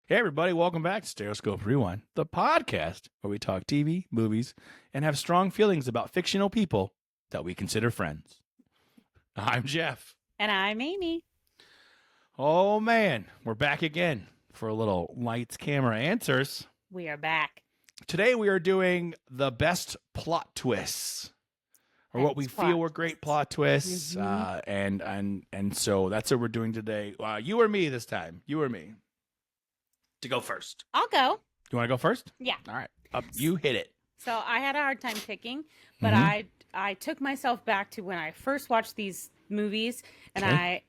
Hey, everybody, welcome back to Stereoscope Rewind, the podcast where we talk TV, movies, and have strong feelings about fictional people that we consider friends. I'm Jeff. And I'm Amy. Oh, man, we're back again for a little lights, camera, answers. We are back. Today, we are doing the best plot twists, or what we feel were great plot twists, and so that's what we're doing today. You or me this time? You or me? To go first. I'll go. You want to go first? Yeah. All right. You hit it. So I had a hard time picking, but I took myself back to when I first watched these movies, and I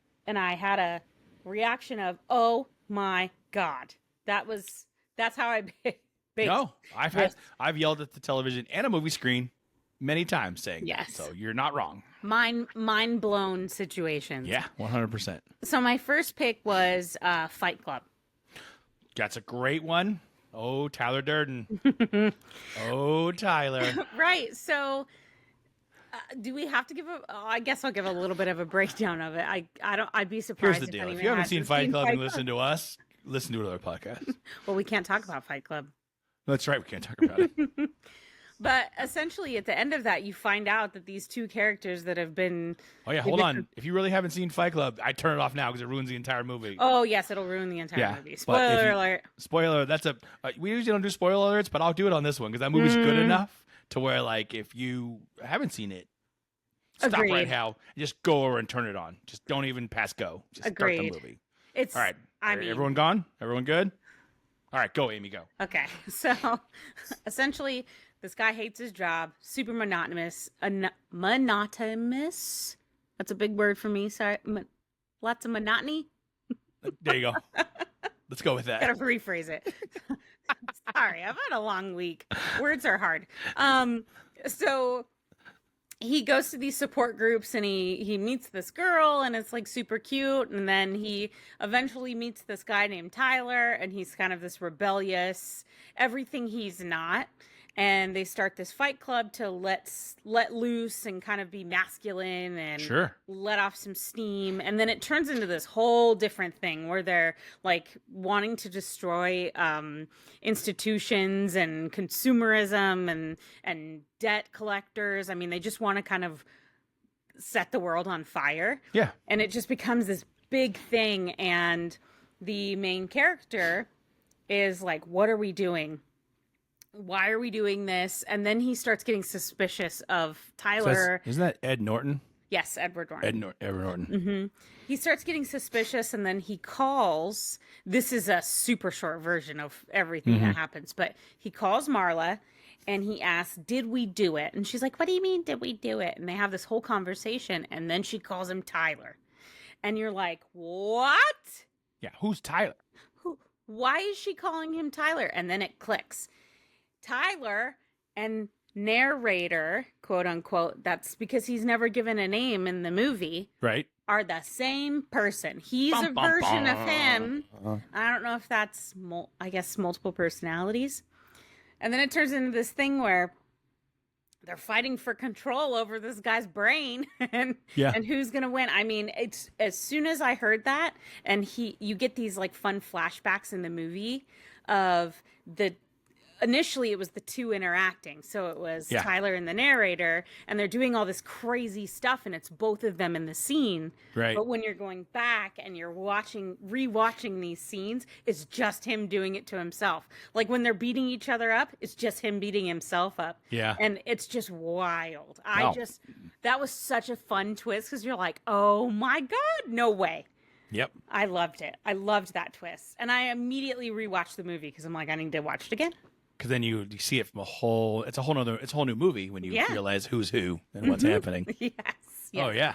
had a reaction of, "Oh my God!" That's how I based. No, I've yelled at the television and a movie screen many times saying Yes. that, so you're not wrong. Mind blown situations. Yeah, 100%. So my first pick was Fight Club. That's a great one. Oh, Tyler Durden. Oh, Tyler. Right. So, do we have to give I guess I'll give a little bit of a breakdown of it. I'd be surprised. Here's the deal: if you haven't seen Fight Club and listen to us, listen to another podcast. Well, we can't talk about Fight Club. That's right. We can't talk about it. But essentially, at the end of that, you find out that these two characters that have been... Oh, yeah. Hold on. If you really haven't seen Fight Club, I turn it off now because it ruins the entire movie. Oh, yes. It'll ruin the entire movie. Spoiler alert. Spoiler. That's we usually don't do spoiler alerts, but I'll do it on this one because that movie's good enough to where, like, if you haven't seen it, stop right now. Just go over and turn it on. Just don't even pass go. Just start the movie. All right. Everyone gone? Everyone good? All right. Go, Amy. Go. Okay. So, essentially... This guy hates his job, super monotonous. Monotonous? That's a big word for me. Sorry. Lots of monotony? There you go. Let's go with that. Gotta rephrase it. Sorry, I've had a long week. Words are hard. So he goes to these support groups and he meets this girl and it's like super cute. And then he eventually meets this guy named Tyler and he's kind of this rebellious, everything he's not. And they start this fight club to let loose and kind of be masculine and let off some steam. And then it turns into this whole different thing where they're like wanting to destroy institutions and consumerism and debt collectors. I mean, they just want to kind of set the world on fire. Yeah. And it just becomes this big thing. And the main character is like, what are we doing? Why are we doing this? And then he starts getting suspicious of Tyler. So isn't that Ed Norton? Yes, Edward Norton. Edward Norton. Mm-hmm. He starts getting suspicious, and then he calls. This is a super short version of everything that happens, but he calls Marla, and he asks, "Did we do it?" And she's like, "What do you mean, did we do it?" And they have this whole conversation, and then she calls him Tyler, and you're like, "What?" Yeah, who's Tyler? Why is she calling him Tyler? And then it clicks. Tyler and narrator, quote unquote, that's because he's never given a name in the movie, right? Are the same person. He's a version of him. I don't know if that's, I guess, multiple personalities. And then it turns into this thing where they're fighting for control over this guy's brain and who's going to win. I mean, it's as soon as I heard that, and you get these like fun flashbacks in the movie of initially it was the two interacting. So it was Tyler and the narrator, and they're doing all this crazy stuff, and it's both of them in the scene. Right. But when you're going back and you're rewatching these scenes, it's just him doing it to himself. Like when they're beating each other up, it's just him beating himself up. Yeah. And it's just wild. That was such a fun twist because you're like, oh my God, no way. Yep. I loved it. I loved that twist. And I immediately rewatched the movie because I'm like, I need to watch it again. Because then you see it from it's a whole new movie when you realize who's who and what's happening. Yes. Oh yeah.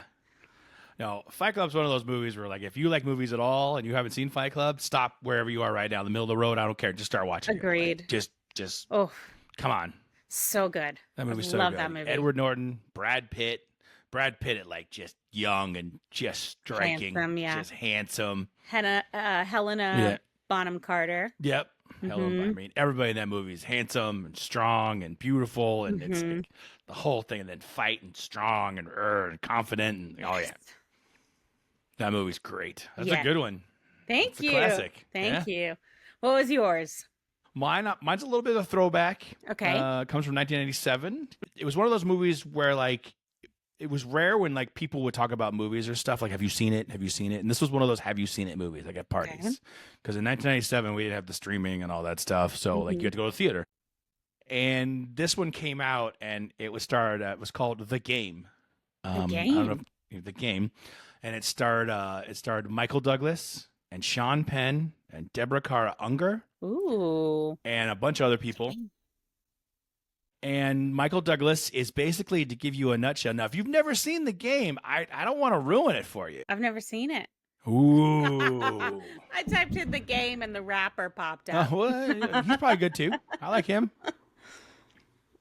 Now, Fight Club's one of those movies where, like, if you like movies at all and you haven't seen Fight Club, stop wherever you are right now in the middle of the road. I don't care. Just start watching. Agreed. Like, just come on. So good. That movie's so love good. That movie. Edward Norton, Brad Pitt at like just young and just striking, just handsome. Helena Bonham Carter. Yep. I mean, everybody in that movie is handsome and strong and beautiful, and it's like the whole thing, and then fight and strong and confident, and that movie's great. That's a good one. Thank you. Classic. Thank you. What was yours? Mine's a little bit of a throwback. Okay. Comes from 1997. It was one of those movies where like it was rare when like people would talk about movies or stuff like, have you seen it? Have you seen it? And this was one of those have you seen it movies like at parties. Because in 1997 we didn't have the streaming and all that stuff, so like you had to go to the theater. And this one came out and it was starred. It was called The Game. The Game. I don't know if, The Game, and it starred Michael Douglas and Sean Penn and Deborah Kara Unger. Ooh. And a bunch of other people. And Michael Douglas is basically, to give you a nutshell. Now, if you've never seen The Game, I don't want to ruin it for you. I've never seen it. Ooh. I typed in The Game and the rapper popped up. Well, he's probably good too. I like him.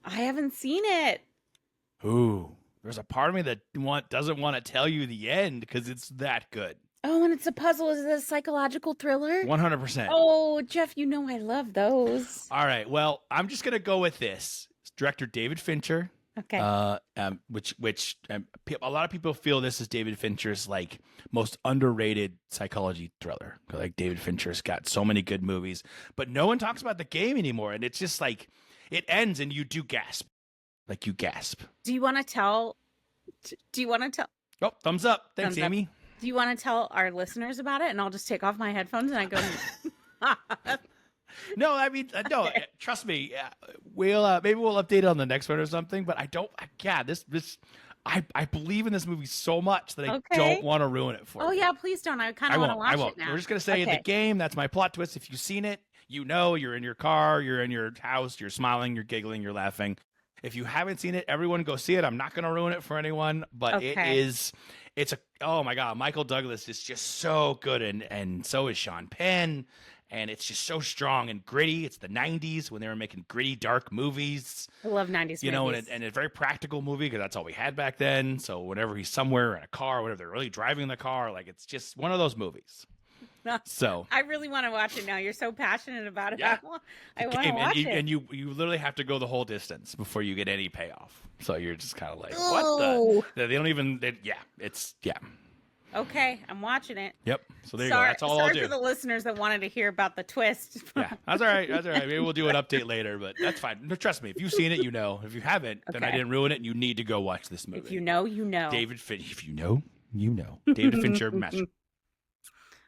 I haven't seen it. Ooh. There's a part of me that doesn't want to tell you the end because it's that good. Oh, and it's a puzzle. Is it a psychological thriller? 100%. Oh, Jeff, you know I love those. All right. Well, I'm just going to go with this. It's director David Fincher. Okay. Which a lot of people feel this is David Fincher's like most underrated psychology thriller. Like David Fincher's got so many good movies, but no one talks about The Game anymore. And it's just like it ends and you do gasp. Like you gasp. Do you want to tell? Oh, thumbs up. Thanks, Thumbs up. Amy. Do you want to tell our listeners about it? And I'll just take off my headphones and I go. No, I mean, no. Trust me. We'll maybe we'll update it on the next one or something. But I don't. I believe in this movie so much that I don't want to ruin it for you. Oh yeah, please don't. I kind of want to watch it now. We're just gonna say The Game. That's my plot twist. If you've seen it, you know. You're in your car. You're in your house. You're smiling. You're giggling. You're laughing. If you haven't seen it, everyone go see it. I'm not gonna ruin it for anyone. But oh my God, Michael Douglas is just so good, and so is Sean Penn. And it's just so strong and gritty. It's the 90s when they were making gritty, dark movies. I love 90s movies. You know, and a very practical movie because that's all we had back then. So whenever he's somewhere in a car, whenever they're really driving the car, like it's just one of those movies. So I really want to watch it now. You're so passionate about it. Yeah. I want to watch it. And you literally have to go the whole distance before you get any payoff. So you're just kind of like, what the? They don't even, yeah. Okay, I'm watching it. Yep. So there you go. That's all I'll do. Sorry for the listeners that wanted to hear about the twist. Yeah, that's all right. That's all right. Maybe we'll do an update later, but that's fine. No, trust me. If you've seen it, you know. If you haven't, then I didn't ruin it, and you need to go watch this movie. If you know, you know. David Fincher. If you know, you know. David Fincher, master.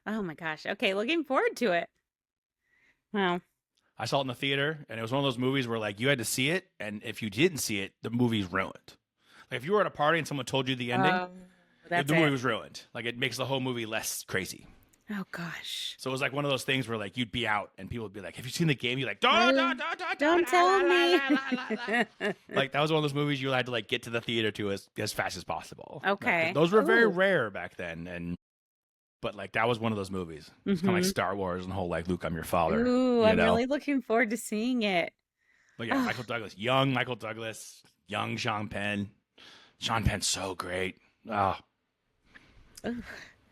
Oh my gosh. Okay, looking forward to it. Wow. I saw it in the theater, and it was one of those movies where like you had to see it, and if you didn't see it, the movie's ruined. Like if you were at a party and someone told you the ending. The movie was ruined. Like it makes the whole movie less crazy. Oh gosh. So it was like one of those things where like you'd be out and people would be like, "Have you seen The Game?" You're like, "Don't tell me." Like that was one of those movies you had to like get to the theater to as fast as possible. Okay. Like, those were very rare back then, but like that was one of those movies. It's kind of like Star Wars and the whole like Luke, I'm your father. Ooh, I'm really looking forward to seeing it. But yeah, Michael Douglas, young Sean Penn. Sean Penn's so great. Oh. Ooh,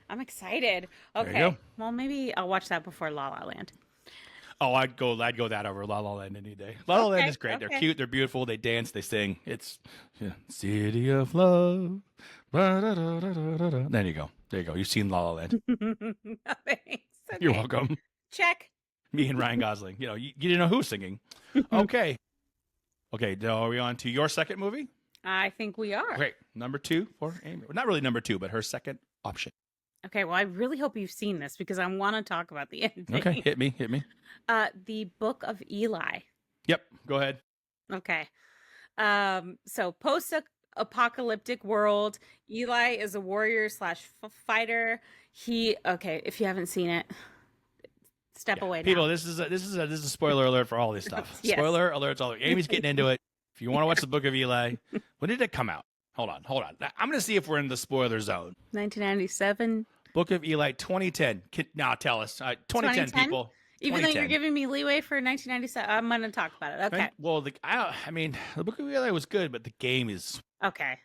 I'm excited. Okay. Well, maybe I'll watch that before La La Land. Oh, I'd go that over La La Land any day. La La Land is great. They're cute. They're beautiful. They dance. They sing. It's City of Love. There you go. You've seen La La Land. Thanks. Okay. You're welcome. Check. Me and Ryan Gosling. You didn't know who was singing. Okay. Now are we on to your second movie? I think we are. Great. Number 2 for Amy. Well, not really number 2, but her second option. Okay, well, I really hope you've seen this because I want to talk about the ending. Okay, hit me. The Book of Eli. Yep, go ahead. Okay. So post-apocalyptic world. Eli is a warrior / fighter. If you haven't seen it, step away now. People, this is a spoiler alert for all this stuff. Yes. Spoiler alerts all. Amy's getting into it. If you want to watch the Book of Eli, when did it come out? Hold on. I'm going to see if we're in the spoiler zone. 1997. Book of Eli, 2010. Now tell us. 2010, people. Even though you're giving me leeway for 1997, I'm going to talk about it. Okay. Well, the Book of Eli was good, but The Game is... Okay.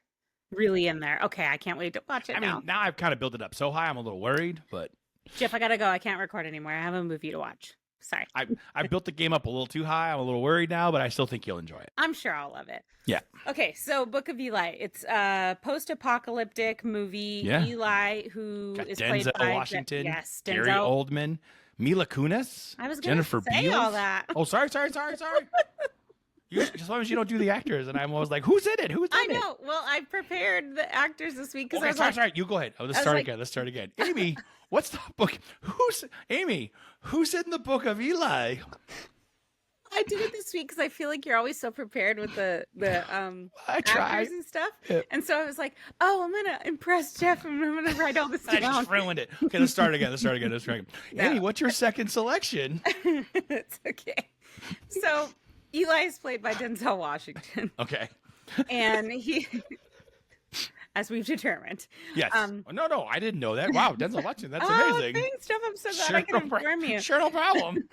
Really in there. Okay, I can't wait to watch it now. Now I've kind of built it up so high, I'm a little worried, but... Jeff, I got to go. I can't record anymore. I have a movie to watch. Sorry. I built the game up a little too high. I'm a little worried now, but I still think you'll enjoy it. I'm sure I'll love it. Yeah. Okay, so Book of Eli. It's a post-apocalyptic movie. Yeah. Eli, who got is Denzel played by Washington, Denzel. Gary Oldman, Mila Kunis, I was going Jennifer to say Beals. all that. Oh, sorry. Just as long as you don't do the actors, and I'm always like, who's in it? Who's in it? I know. Well, I prepared the actors this week because Okay, I was sorry. You go ahead. Oh, let's start again. Amy, what's the book? Who's in the Book of Eli? I did it this week because I feel like you're always so prepared with the I try. actors and stuff. Yeah. And so I was like, oh, I'm gonna impress Jeff and I'm gonna write all this I down. just ruined it. Okay, let's start again. No. Amy, what's your second selection? It's okay. So Eli is played by Denzel Washington, Okay. and he, as we've determined, Yes. No, I didn't know that. Wow, Denzel Washington. That's amazing. Thanks, Jeff. I'm so glad I can inform you. Sure, no problem.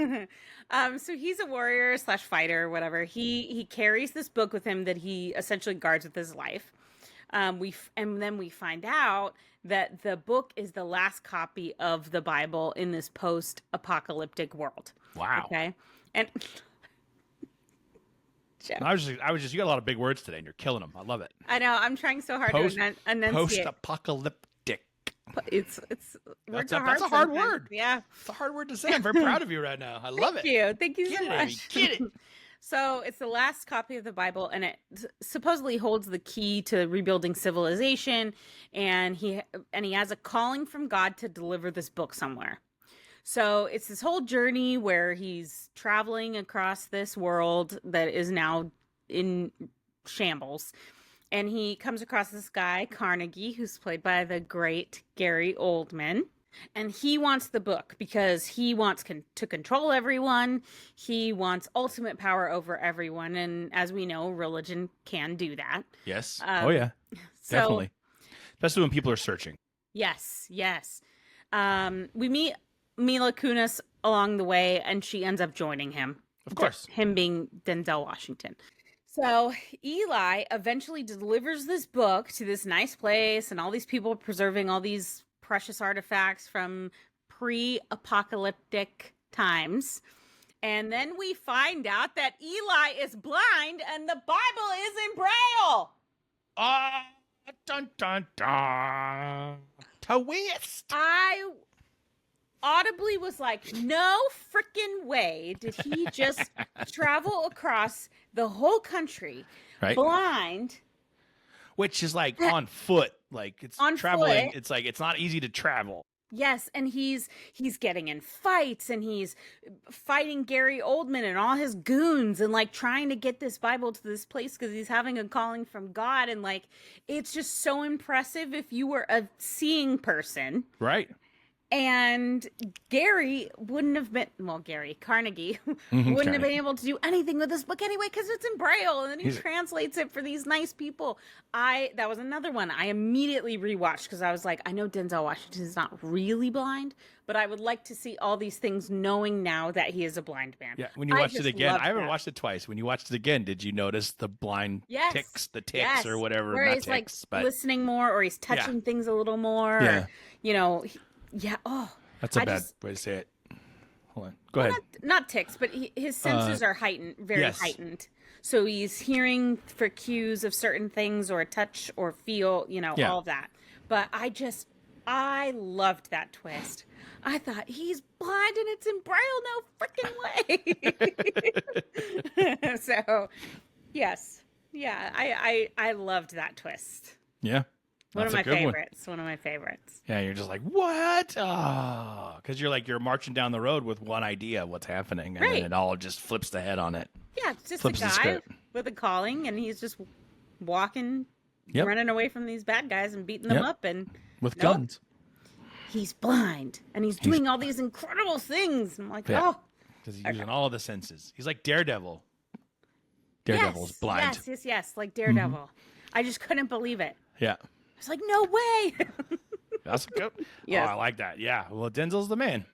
So he's a warrior / fighter, whatever. He carries this book with him that he essentially guards with his life. And then we find out that the book is the last copy of the Bible in this post-apocalyptic world. Wow. Okay, and Jeff, I was just. You got a lot of big words today, and you're killing them. I love it. I know I'm trying so hard to enunciate. Post-apocalyptic. It's That's a hard word. Yeah, it's a hard word to say. I'm very proud of you right now. I love it. Thank you so much. Amy, get it. So it's the last copy of the Bible, and it supposedly holds the key to rebuilding civilization. And he has a calling from God to deliver this book somewhere. So it's this whole journey where he's traveling across this world that is now in shambles. And he comes across this guy, Carnegie, who's played by the great Gary Oldman. And he wants the book because he wants to control everyone. He wants ultimate power over everyone. And as we know, religion can do that. Yes. Oh, yeah. Definitely. Especially when people are searching. Yes. We meet Mila Kunis along the way, and she ends up joining him. Of course. Him being Denzel Washington. So Eli eventually delivers this book to this nice place, and all these people preserving all these precious artifacts from pre-apocalyptic times. And then we find out that Eli is blind and the Bible is in Braille. Dun, dun, dun. Twist. I audibly was like, no freaking way did he just travel across the whole country blind. Which is like on foot. Like it's on traveling. Foot. It's like it's not easy to travel. Yes, and he's getting in fights, and he's fighting Gary Oldman and all his goons, and like trying to get this Bible to this place because he's having a calling from God, and like it's just so impressive if you were a seeing person, right? And Gary wouldn't have been, Carnegie wouldn't have been able to do anything with this book anyway because it's in Braille, and then he translates it for these nice people. That was another one I immediately rewatched because I was like, I know Denzel Washington is not really blind, but I would like to see all these things knowing now that he is a blind man. Yeah, when you watched it again, I haven't watched it twice. When you watched it again, did you notice the blind ticks or whatever? Where he's ticks, like listening more, or he's touching things a little more. Yeah. Or, you know, yeah. Oh, that's a bad way to say it. Hold on. Go ahead. Not ticks, but his senses are heightened, very heightened. So he's hearing for cues of certain things, or a touch, or feel, all of that. But I loved that twist. I thought he's blind and it's in Braille, no freaking way. So, yes, yeah, I loved that twist. Yeah. One of my favorites. Yeah, you're just like, what? Oh, because you're marching down the road with one idea of what's happening, and then it all just flips the head on it. Yeah, it's just a guy with a calling, and he's just walking, running away from these bad guys and beating them up, and with guns. He's blind, and he's doing all these incredible things. I'm like, because he's using all of the senses. He's like Daredevil. Daredevil's blind. Yes, like Daredevil. Mm-hmm. I just couldn't believe it. Yeah. I was like, no way. That's good. Yeah. Oh, I like that. Yeah. Well, Denzel's the man.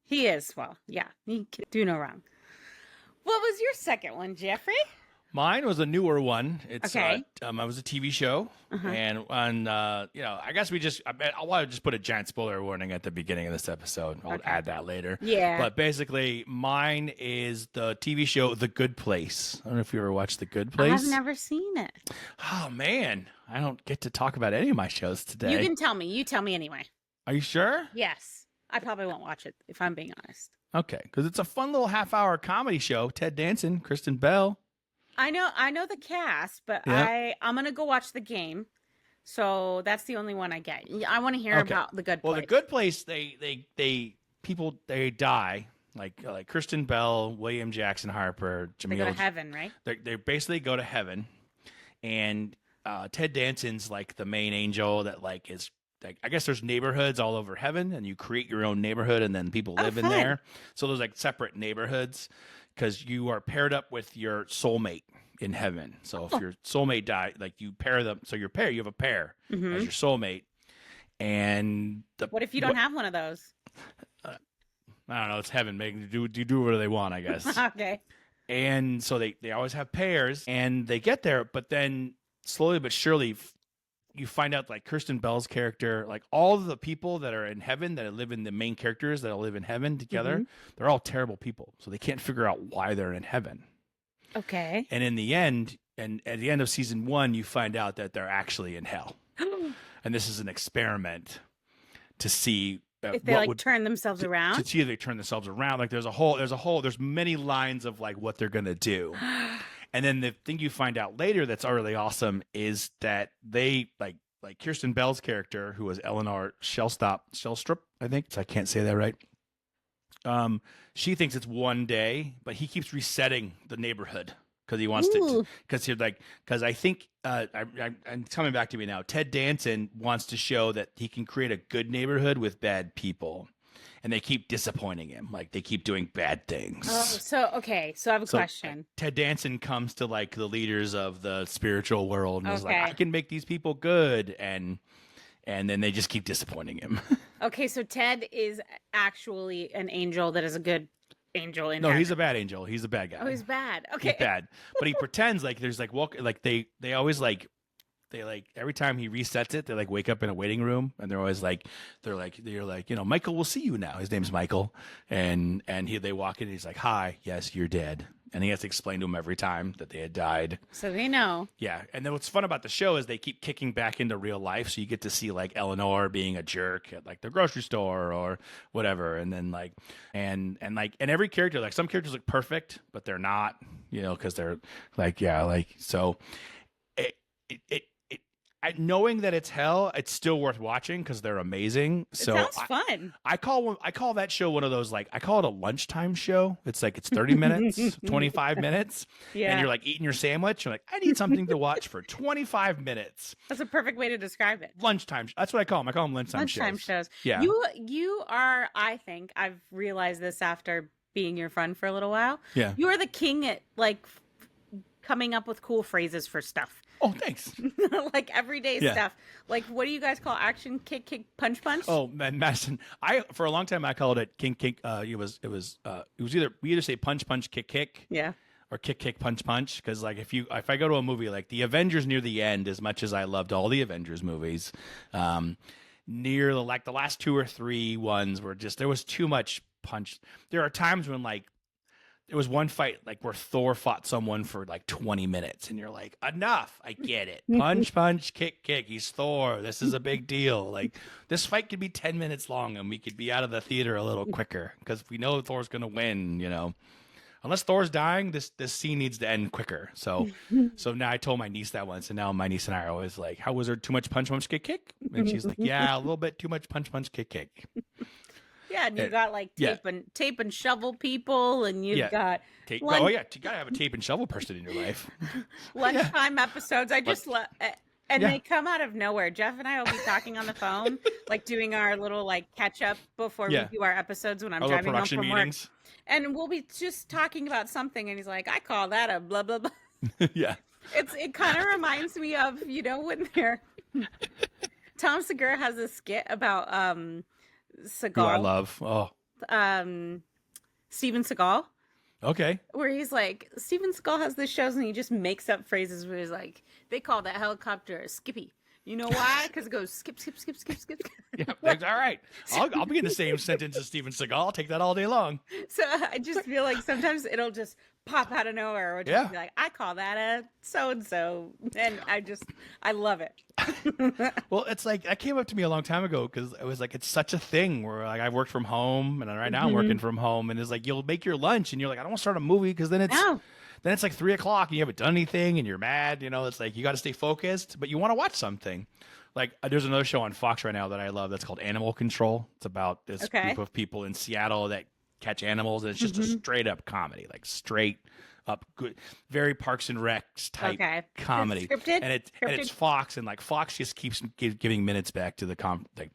He is. Well, yeah. He can do no wrong. What was your second one, Jeffrey? Mine was a newer one. It's it was a TV show, and on I guess I want to just put a giant spoiler warning at the beginning of this episode. I'll add that later. Yeah. But basically, mine is the TV show The Good Place. I don't know if you ever watched The Good Place. I've never seen it. Oh man, I don't get to talk about any of my shows today. You can tell me. You tell me anyway. Are you sure? Yes. I probably won't watch it if I'm being honest. Okay, because it's a fun little half-hour comedy show. Ted Danson, Kristen Bell. I know the cast, but Yep. I'm gonna go watch The Game. So that's the only one I get. I want to hear Okay. about The Good Place. Well, The Good Place, people die like Kristen Bell, William Jackson Harper, They Jamil. go to heaven, right? They basically go to heaven, and Ted Danson's like the main angel that like is like, I guess there's neighborhoods all over heaven, and you create your own neighborhood, and then people live in fun. there. So there's like separate neighborhoods because you are paired up with your soulmate in heaven. So if your soulmate died, like you pair them, so you have a pair as your soulmate. And what if you don't have one of those? I don't know. It's heaven. You do whatever they want, I guess. Okay. And so they always have pairs, and they get there, but then slowly but surely, you find out like Kirsten Bell's character, like all of the people that are in heaven that live in the main characters that live in heaven together, they're all terrible people. So they can't figure out why they're in heaven. Okay. And in the end, and at the end of season 1, you find out that they're actually in hell. And this is an experiment to see if they like turn themselves around. To see if they turn themselves around. Like there's many lines of like what they're gonna do. And then the thing you find out later that's really awesome is that they like Kirsten Bell's character, who was Eleanor Shellstrop, I think. So I can't say that right. She thinks it's one day, but he keeps resetting the neighborhood because he wants because I think I'm coming back to me now. Ted Danson wants to show that he can create a good neighborhood with bad people, and they keep disappointing him. Like they keep doing bad things. Oh, so I have a question. Ted Danson comes to like the leaders of the spiritual world and is like, I can make these people good, and then they just keep disappointing him. Okay, so Ted is actually an angel that is a good angel in No, heaven. he's a bad angel. He's a bad guy. Oh, he's bad. Okay. He's bad. But he pretends like there's like they always like every time he resets it, they like wake up in a waiting room, and they're always like Michael will see you now. His name's Michael, and they walk in and he's like, hi, yes, you're dead. And he has to explain to him every time that they had died. So they know. Yeah. And then what's fun about the show is they keep kicking back into real life. So you get to see like Eleanor being a jerk at like the grocery store or whatever. And then like, and every character, like some characters look perfect, but they're not, because they're like, so knowing that it's hell, it's still worth watching because they're amazing. So it sounds fun. I call that show one of those, like, I call it a lunchtime show. It's like it's 30 minutes, 25 minutes, and you're like eating your sandwich. You're like, I need something to watch for 25 minutes. That's a perfect way to describe it. Lunchtime. That's what I call them. I call them lunchtime shows. Yeah. You are. I think I've realized this after being your friend for a little while. Yeah. You are the king at like coming up with cool phrases for stuff. Oh, thanks. Like everyday stuff. Like, what do you guys call action, kick, punch? Oh, man, Madison. For a long time I called it king, kick. It was either we either say punch, kick. Yeah. Or kick, punch. Because like if I go to a movie like the Avengers near the end, as much as I loved all the Avengers movies, near the last 2 or 3 ones were just, there was too much punch. There are times when like, there was one fight like where Thor fought someone for like 20 minutes, and you're like, enough. I get it. Punch, kick. He's Thor. This is a big deal. Like this fight could be 10 minutes long, and we could be out of the theater a little quicker because we know Thor's gonna win. Unless Thor's dying, this scene needs to end quicker. So now I told my niece that once, and now my niece and I are always like, how was there too much punch, kick? And she's like, yeah, a little bit too much punch, kick. Yeah, and you got like tape and shovel people, and you've got you gotta have a tape and shovel person in your life. Lunchtime episodes. I just love, and they come out of nowhere. Jeff and I will be talking on the phone, like doing our little like catch up before we do our episodes when I'm driving home from meetings. Work, and we'll be just talking about something, and he's like, "I call that a blah blah blah." Yeah, it kind of reminds me of when they're Tom Segura has a skit about Seagal. Who I love. Oh. Steven Seagal. Okay. Where he's like, Steven Seagal has this shows and he just makes up phrases where he's like, they call that helicopter a skippy. You know why? Because it goes skip, skip, skip, skip, skip. Yeah, that's all right. I'll be in the same sentence as Steven Seagal. I'll take that all day long. So I just feel like sometimes it'll just pop out of nowhere. Or just be like, I call that a so-and-so. And I love it. Well, it's like, that came up to me a long time ago because it was like, it's such a thing where like I worked from home and right now I'm working from home. And it's like, you'll make your lunch and you're like, I don't want to start a movie because then it's like 3 o'clock and you haven't done anything and you're mad. You know, it's like you got to stay focused, but you want to watch something. Like there's another show on Fox right now that I love that's called Animal Control. It's about this group of people in Seattle that catch animals. And it's just a straight up comedy, like straight up good, very Parks and Recs type comedy. Scripted? And it's Fox, and like Fox just keeps giving minutes back to the thing.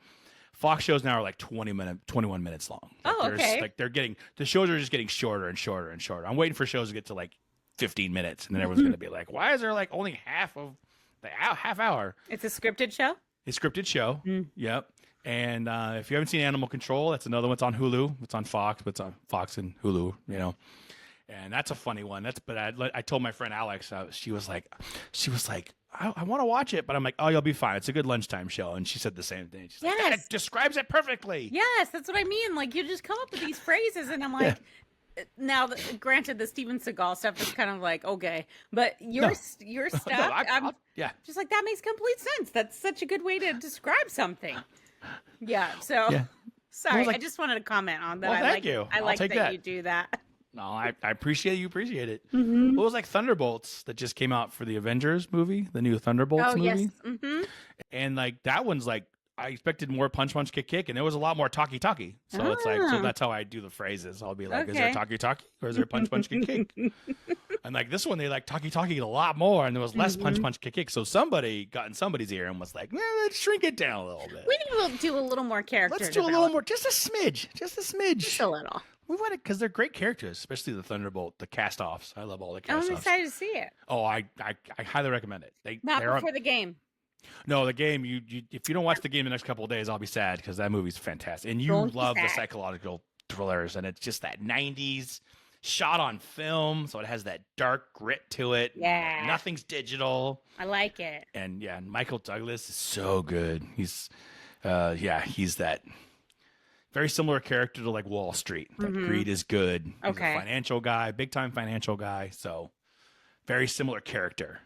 Fox shows now are like 21 minutes long. Like like the shows are just getting shorter and shorter and shorter. I'm waiting for shows to get to like 15 minutes, and then everyone's going to be like, why is there like only half of the half hour? It's a scripted show? It's a scripted show. Yep. And if you haven't seen Animal Control, that's another one. It's on Hulu. It's on Fox, but it's on Fox and Hulu, you know. And that's a funny one. I told my friend Alex, she was like, I want to watch it, but I'm like, oh, you'll be fine. It's a good lunchtime show. And she said the same thing. She's like, that describes it perfectly. Yes, that's what I mean. Like, you just come up with these phrases, and I'm like, now, granted, the Steven Seagal stuff is kind of like, okay, but your stuff, I'm just like, that makes complete sense. That's such a good way to describe something. Yeah, so, sorry, I just wanted to comment on that. Well, thank you. I like that you do that. No, I appreciate you appreciate it. It was like Thunderbolts that just came out for the Avengers movie, the new Thunderbolts movie. Yes. And like that one's like, I expected more punch, punch, kick, kick, and there was a lot more talkie. So it's like, so that's how I do the phrases. I'll be like, is there talkie or is there punch, punch, kick, kick? And like this one, they like talkie a lot more, and there was less punch, punch, kick, kick. So somebody got in somebody's ear and was like, let's shrink it down a little bit. We need to do a little more character. Let's do a little more, just a smidge. Just a little. We want it because they're great characters, especially the Thunderbolt, the cast-offs. I love all the cast-offs. I'm excited to see it. Oh, I highly recommend it. Not before the game. No, the game. You if you don't watch the game the next couple of days, I'll be sad because that movie's fantastic, and you love the psychological thrillers, and it's just that '90s shot on film, so it has that dark grit to it. Yeah, nothing's digital. I like it. And Michael Douglas is so good. He's that. Very similar character to like Wall Street. That greed is good. He's a financial guy, big time financial guy. So very similar character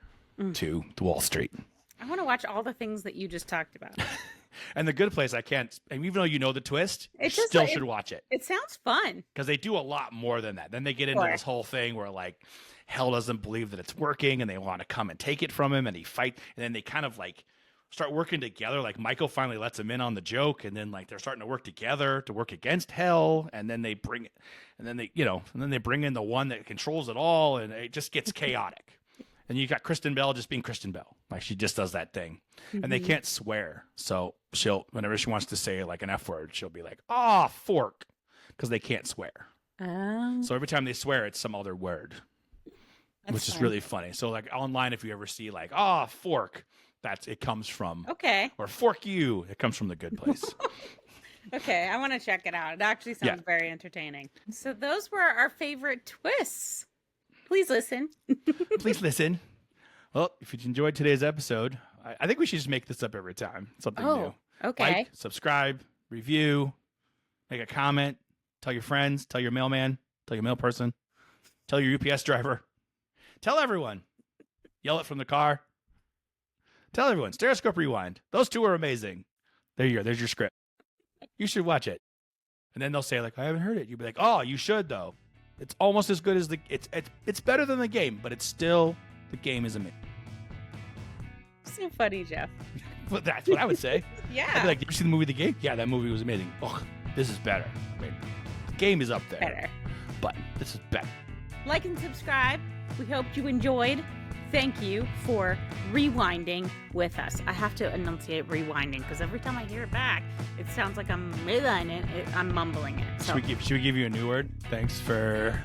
to Wall Street. I want to watch all the things that you just talked about. And The Good Place, I can't. And even though you know the twist, you still should watch it. It sounds fun because they do a lot more than that. Then they get into this whole thing where like Hell doesn't believe that it's working, and they want to come and take it from him, and he fight, and then they kind of like start working together. Like Michael finally lets him in on the joke, and then like they're starting to work together to work against Hell, and then they bring in the one that controls it all, and it just gets chaotic. And you got Kristen Bell just being Kristen Bell, like she just does that thing, and they can't swear, so whenever she wants to say like an F word, she'll be like, fork, because they can't swear. So every time they swear, it's some other word, which is really funny. So like online, if you ever see like fork, it comes from or fork you, it comes from The Good Place. Okay, I want to check it out. It actually sounds very entertaining. So those were our favorite twists. Please listen. Please listen. Well, if you enjoyed today's episode, I think we should just make this up every time. Something new. Okay. Like, subscribe, review, make a comment, tell your friends, tell your mailman, tell your mail person, tell your UPS driver, tell everyone. Yell it from the car. Tell everyone. Stereoscope Rewind. Those two are amazing. There you go. There's your script. You should watch it. And then they'll say like, I haven't heard it. You'll be like, oh, you should though. It's almost as good as it's better than the game, but it's still, the game is amazing. So funny, Jeff. Well, that's what I would say. Yeah. I'd be like, did you see the movie The Game? Yeah, that movie was amazing. Oh, this is better. I mean, the game is up there. Better. But this is better. Like and subscribe. We hope you enjoyed. Thank you for rewinding with us. I have to enunciate rewinding because every time I hear it back, it sounds like I'm rewinding it. I'm mumbling it. So. Should we give you a new word? Thanks for...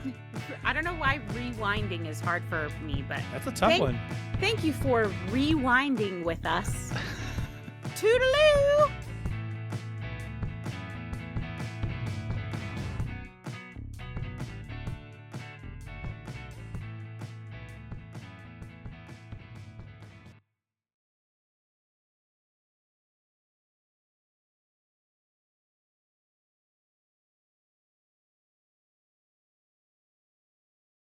I don't know why rewinding is hard for me, but... That's a tough one. Thank you for rewinding with us. Toodaloo!